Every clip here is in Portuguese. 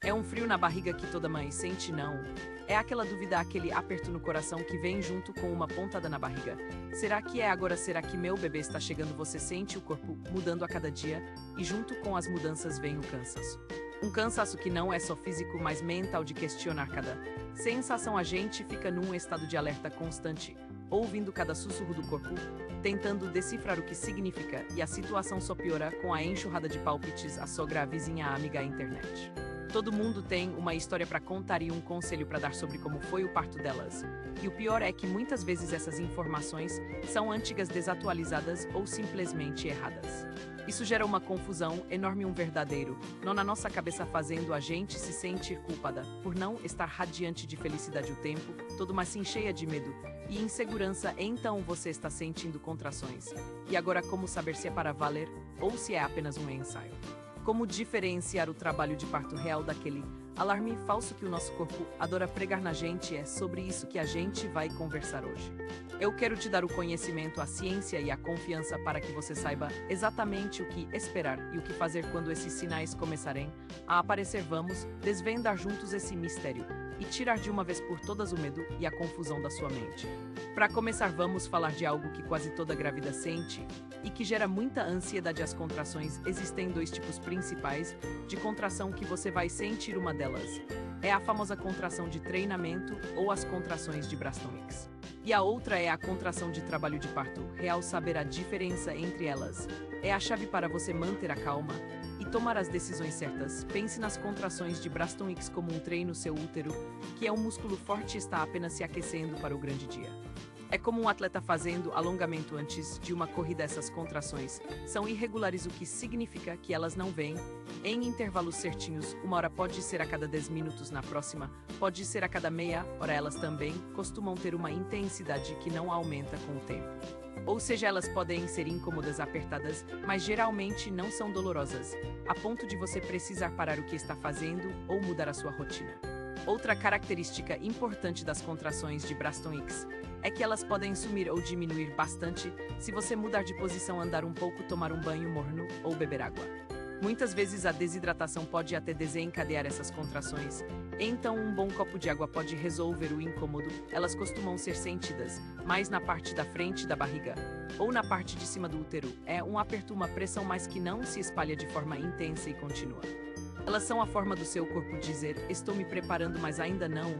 É um frio na barriga que toda mãe sente, não? É aquela dúvida, aquele aperto no coração que vem junto com uma pontada na barriga. Será que é agora? Será que meu bebê está chegando? Você sente o corpo mudando a cada dia e junto com as mudanças vem o cansaço. Um cansaço que não é só físico, mas mental, de questionar cada sensação. A gente fica num estado de alerta constante, ouvindo cada sussurro do corpo, tentando decifrar o que significa, e a situação só piora com a enxurrada de palpites, a sogra, a vizinha, a amiga, a internet. Todo mundo tem uma história para contar e um conselho para dar sobre como foi o parto delas. E o pior é que muitas vezes essas informações são antigas, desatualizadas ou simplesmente erradas. Isso gera uma confusão enorme, um verdadeiro nó na nossa cabeça, fazendo a gente se sentir culpada por não estar radiante de felicidade o tempo todo, mas sim cheia de medo e insegurança. Então você está sentindo contrações. E agora, como saber se é para valer ou se é apenas um ensaio? Como diferenciar o trabalho de parto real daquele alarme falso que o nosso corpo adora pregar na gente? É sobre isso que a gente vai conversar hoje. Eu quero te dar o conhecimento, a ciência e a confiança para que você saiba exatamente o que esperar e o que fazer quando esses sinais começarem a aparecer. Vamos desvendar juntos esse mistério e tirar de uma vez por todas o medo e a confusão da sua mente. Para começar, vamos falar de algo que quase toda grávida sente e que gera muita ansiedade: as contrações. Existem dois tipos principais de contração que você vai sentir. Uma delas é a famosa contração de treinamento ou as contrações de Braxton Hicks. E a outra é a contração de trabalho de parto real. Saber a diferença entre elas é a chave para você manter a calma e tomar as decisões certas. Pense nas contrações de Braxton Hicks como um treino. Seu útero, que é um músculo forte, está apenas se aquecendo para o grande dia. É como um atleta fazendo alongamento antes de uma corrida. Essas contrações são irregulares, o que significa que elas não vêm em intervalos certinhos. Uma hora pode ser a cada 10 minutos, na próxima pode ser a cada meia hora. Elas também costumam ter uma intensidade que não aumenta com o tempo. Ou seja, elas podem ser incômodas, apertadas, mas geralmente não são dolorosas, a ponto de você precisar parar o que está fazendo ou mudar a sua rotina. Outra característica importante das contrações de Braxton Hicks é que elas podem sumir ou diminuir bastante se você mudar de posição, andar um pouco, tomar um banho morno ou beber água. Muitas vezes a desidratação pode até desencadear essas contrações, então um bom copo de água pode resolver o incômodo. Elas costumam ser sentidas mais na parte da frente da barriga ou na parte de cima do útero. É um aperto, uma pressão, mas que não se espalha de forma intensa e contínua. Elas são a forma do seu corpo dizer: estou me preparando, mas ainda não.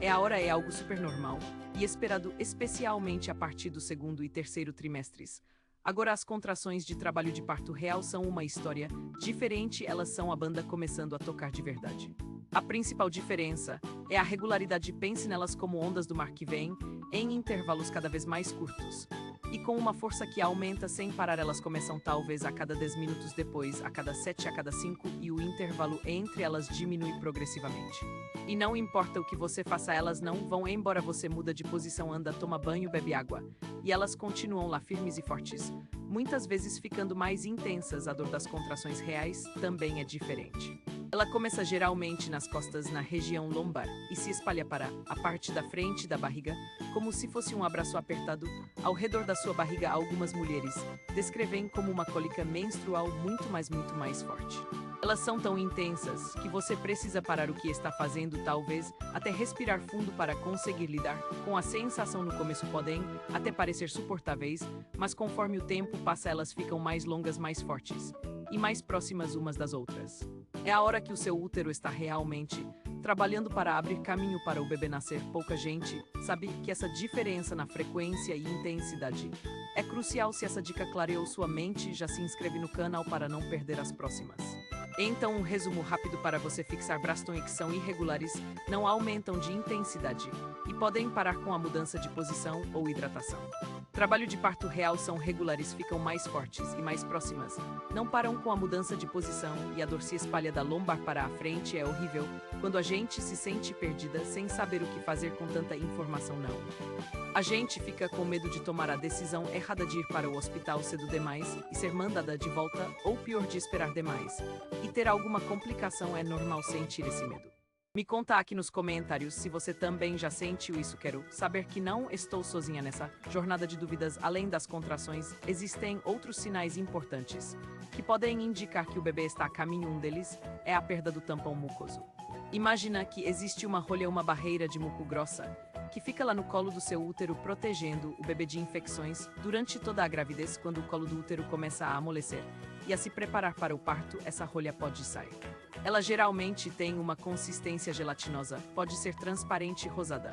É a hora. É algo super normal e esperado, especialmente a partir do segundo e terceiro trimestres. Agora, as contrações de trabalho de parto real são uma história diferente. Elas são a banda começando a tocar de verdade. A principal diferença é a regularidade. Pense nelas como ondas do mar que vêm em intervalos cada vez mais curtos e com uma força que aumenta sem parar. Elas começam talvez a cada 10 minutos, depois a cada 7, a cada 5, e o intervalo entre elas diminui progressivamente. E não importa o que você faça, elas não vão embora. Você muda de posição, anda, toma banho, bebe água, e elas continuam lá, firmes e fortes, muitas vezes ficando mais intensas. A dor das contrações reais também é diferente. Ela começa geralmente nas costas, na região lombar, e se espalha para a parte da frente da barriga, como se fosse um abraço apertado ao redor da sua barriga. Algumas mulheres descrevem como uma cólica menstrual muito mais forte. Elas são tão intensas que você precisa parar o que está fazendo, talvez até respirar fundo para conseguir lidar com a sensação. No começo podem até parecer suportáveis, mas conforme o tempo passa, elas ficam mais longas, mais fortes e mais próximas umas das outras. É a hora que o seu útero está realmente trabalhando para abrir caminho para o bebê nascer. Pouca gente sabe que essa diferença na frequência e intensidade é crucial. Se essa dica clareou sua mente, já se inscreve no canal para não perder as próximas. Então, um resumo rápido para você fixar: Braxton Hicks são irregulares, não aumentam de intensidade e podem parar com a mudança de posição ou hidratação. Trabalho de parto real são regulares, ficam mais fortes e mais próximas, não param com a mudança de posição, e a dor se espalha da lombar para a frente. É horrível quando a gente se sente perdida sem saber o que fazer com tanta informação. Não. A gente fica com medo de tomar a decisão errada, de ir para o hospital cedo demais e ser mandada de volta, ou pior, de esperar demais e ter alguma complicação. É normal sentir esse medo. Me conta aqui nos comentários se você também já sentiu isso. Quero saber que não estou sozinha nessa jornada de dúvidas. Além das contrações, existem outros sinais importantes que podem indicar que o bebê está a caminho. Um deles é a perda do tampão mucoso. Imagina que existe uma rolha, uma barreira de muco grossa, que fica lá no colo do seu útero protegendo o bebê de infecções durante toda a gravidez. Quando o colo do útero começa a amolecer e a se preparar para o parto, essa rolha pode sair. Ela geralmente tem uma consistência gelatinosa, pode ser transparente e rosada,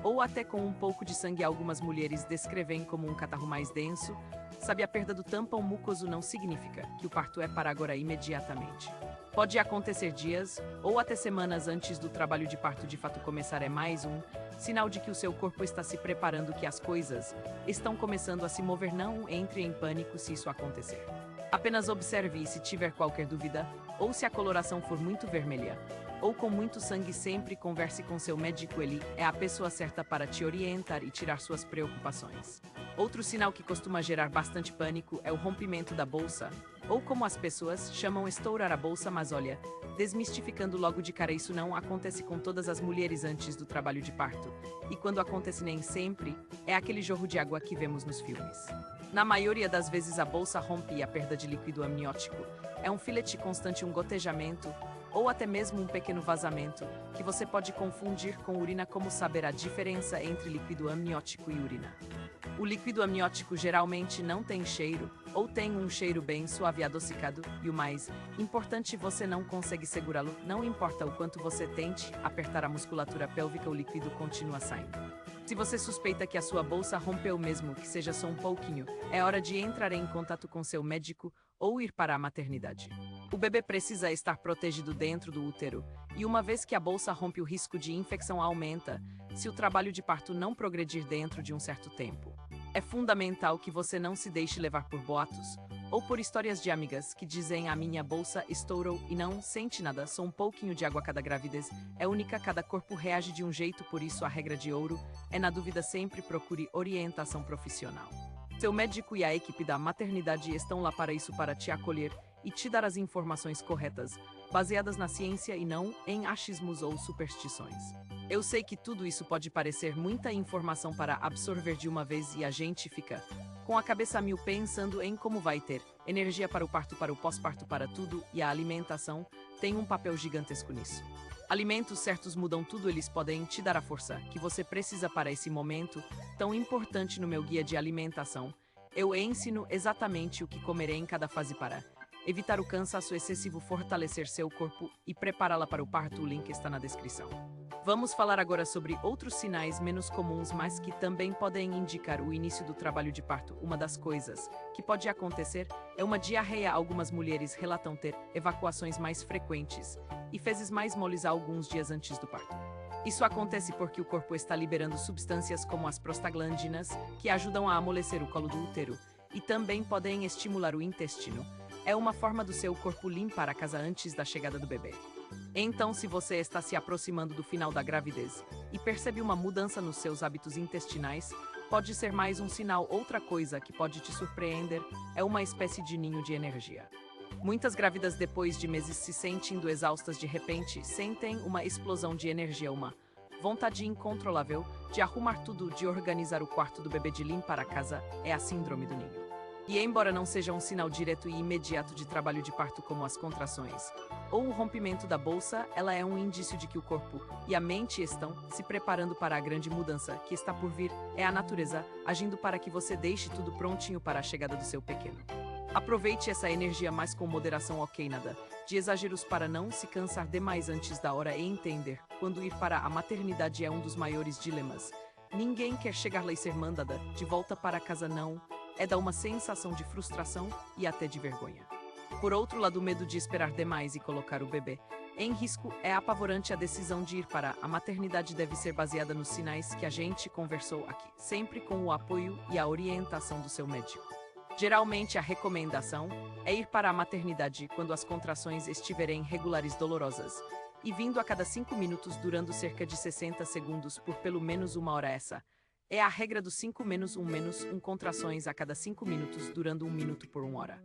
ou até com um pouco de sangue. Algumas mulheres descrevem como um catarro mais denso. Sabe, a perda do tampão mucoso não significa que o parto é para agora imediatamente. Pode acontecer dias ou até semanas antes do trabalho de parto de fato começar. É mais um sinal de que o seu corpo está se preparando, que as coisas estão começando a se mover. Não entre em pânico se isso acontecer. Apenas observe, e se tiver qualquer dúvida, ou se a coloração for muito vermelha, ou com muito sangue, sempre converse com seu médico. Ele é a pessoa certa para te orientar e tirar suas preocupações. Outro sinal que costuma gerar bastante pânico é o rompimento da bolsa, ou como as pessoas chamam, estourar a bolsa. Mas olha, desmistificando logo de cara, isso não acontece com todas as mulheres antes do trabalho de parto. E quando acontece, nem sempre é aquele jorro de água que vemos nos filmes. Na maioria das vezes a bolsa rompe e a perda de líquido amniótico é um filete constante, um gotejamento, ou até mesmo um pequeno vazamento, que você pode confundir com urina. Como saber a diferença entre líquido amniótico e urina? O líquido amniótico geralmente não tem cheiro, ou tem um cheiro bem suave, adocicado, e o mais importante, você não consegue segurá-lo. Não importa o quanto você tente apertar a musculatura pélvica, o líquido continua saindo. Se você suspeita que a sua bolsa rompeu, mesmo que seja só um pouquinho, é hora de entrar em contato com seu médico ou ir para a maternidade. O bebê precisa estar protegido dentro do útero, e uma vez que a bolsa rompe, o risco de infecção aumenta se o trabalho de parto não progredir dentro de um certo tempo. É fundamental que você não se deixe levar por boatos ou por histórias de amigas que dizem: a minha bolsa estourou e não sente nada, só um pouquinho de água. Cada gravidez é única, cada corpo reage de um jeito, por isso a regra de ouro é: na dúvida, sempre procure orientação profissional. Seu médico e a equipe da maternidade estão lá para isso, para te acolher e te dar as informações corretas, baseadas na ciência e não em achismos ou superstições. Eu sei que tudo isso pode parecer muita informação para absorver de uma vez, e a gente fica com a cabeça a mil pensando em como vai ter energia para o parto, para o pós-parto, para tudo, e a alimentação tem um papel gigantesco nisso. Alimentos certos mudam tudo, eles podem te dar a força que você precisa para esse momento tão importante. No meu guia de alimentação, eu ensino exatamente o que comer em cada fase para evitar o cansaço excessivo, fortalecer seu corpo e prepará-la para o parto. O link está na descrição. Vamos falar agora sobre outros sinais menos comuns, mas que também podem indicar o início do trabalho de parto. Uma das coisas que pode acontecer é uma diarreia. Algumas mulheres relatam ter evacuações mais frequentes e fezes mais moles alguns dias antes do parto. Isso acontece porque o corpo está liberando substâncias como as prostaglandinas, que ajudam a amolecer o colo do útero e também podem estimular o intestino. É uma forma do seu corpo limpar a casa antes da chegada do bebê. Então, se você está se aproximando do final da gravidez e percebe uma mudança nos seus hábitos intestinais, pode ser mais um sinal. Outra coisa que pode te surpreender é uma espécie de ninho de energia. Muitas grávidas, depois de meses se sentindo exaustas, de repente sentem uma explosão de energia, uma vontade incontrolável de arrumar tudo, de organizar o quarto do bebê, de limpar a casa. É a síndrome do ninho. E embora não seja um sinal direto e imediato de trabalho de parto como as contrações ou o rompimento da bolsa, ela é um indício de que o corpo e a mente estão se preparando para a grande mudança que está por vir. É a natureza agindo para que você deixe tudo prontinho para a chegada do seu pequeno. Aproveite essa energia, mas com moderação, ok? Nada de exageros para não se cansar demais antes da hora, e entender quando ir para a maternidade é um dos maiores dilemas. Ninguém quer chegar lá e ser mandada de volta para casa, não. Dá uma sensação de frustração e até de vergonha. Por outro lado, o medo de esperar demais e colocar o bebê em risco é apavorante. A decisão de ir para a maternidade deve ser baseada nos sinais que a gente conversou aqui, sempre com o apoio e a orientação do seu médico. Geralmente, a recomendação é ir para a maternidade quando as contrações estiverem regulares, dolorosas e vindo a cada 5 minutos, durando cerca de 60 segundos por pelo menos uma hora. Essa é a regra dos 5-1-1 contrações a cada 5 minutos, durando 1 minuto por 1 hora.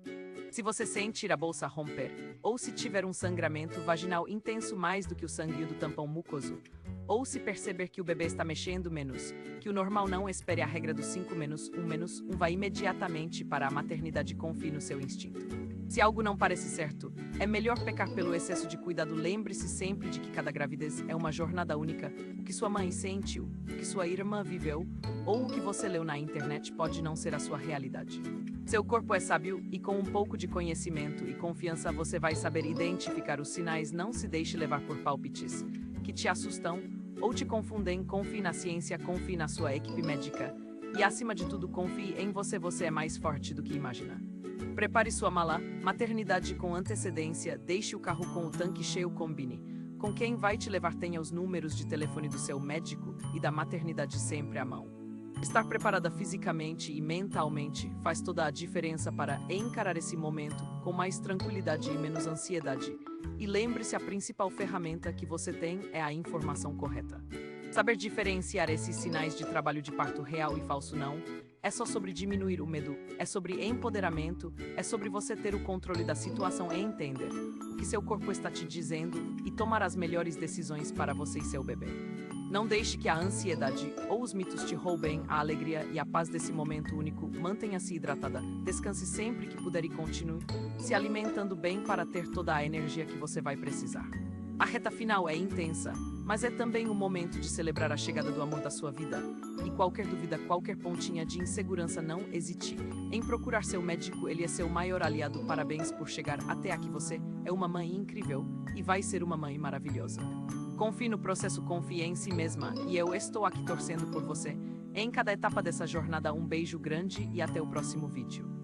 Se você sentir a bolsa romper, ou se tiver um sangramento vaginal intenso mais do que o sangue do tampão mucoso, ou se perceber que o bebê está mexendo menos que o normal, não espere a regra dos 5-1-1. Vá imediatamente para a maternidade, confie no seu instinto. Se algo não parece certo, é melhor pecar pelo excesso de cuidado. Lembre-se sempre de que cada gravidez é uma jornada única. O que sua mãe sentiu, o que sua irmã viveu ou o que você leu na internet pode não ser a sua realidade. Seu corpo é sábio e com um pouco de conhecimento e confiança você vai saber identificar os sinais. Não se deixe levar por palpites que te assustam ou te confundem. Confie na ciência, confie na sua equipe médica e, acima de tudo, confie em você. Você é mais forte do que imagina. Prepare sua mala, maternidade com antecedência, deixe o carro com o tanque cheio, combine com quem vai te levar, tenha os números de telefone do seu médico e da maternidade sempre à mão. Estar preparada fisicamente e mentalmente faz toda a diferença para encarar esse momento com mais tranquilidade e menos ansiedade. E lembre-se, a principal ferramenta que você tem é a informação correta. Saber diferenciar esses sinais de trabalho de parto real e falso não é só sobre diminuir o medo, é sobre empoderamento, é sobre você ter o controle da situação e entender o que seu corpo está te dizendo e tomar as melhores decisões para você e seu bebê. Não deixe que a ansiedade ou os mitos te roubem a alegria e a paz desse momento único. Mantenha-se hidratada, descanse sempre que puder e continue se alimentando bem para ter toda a energia que você vai precisar. A reta final é intensa, mas é também o momento de celebrar a chegada do amor da sua vida. E qualquer dúvida, qualquer pontinha de insegurança, não hesite em procurar seu médico, ele é seu maior aliado. Parabéns por chegar até aqui, você é uma mãe incrível e vai ser uma mãe maravilhosa. Confie no processo, confie em si mesma e eu estou aqui torcendo por você em cada etapa dessa jornada. Um beijo grande e até o próximo vídeo.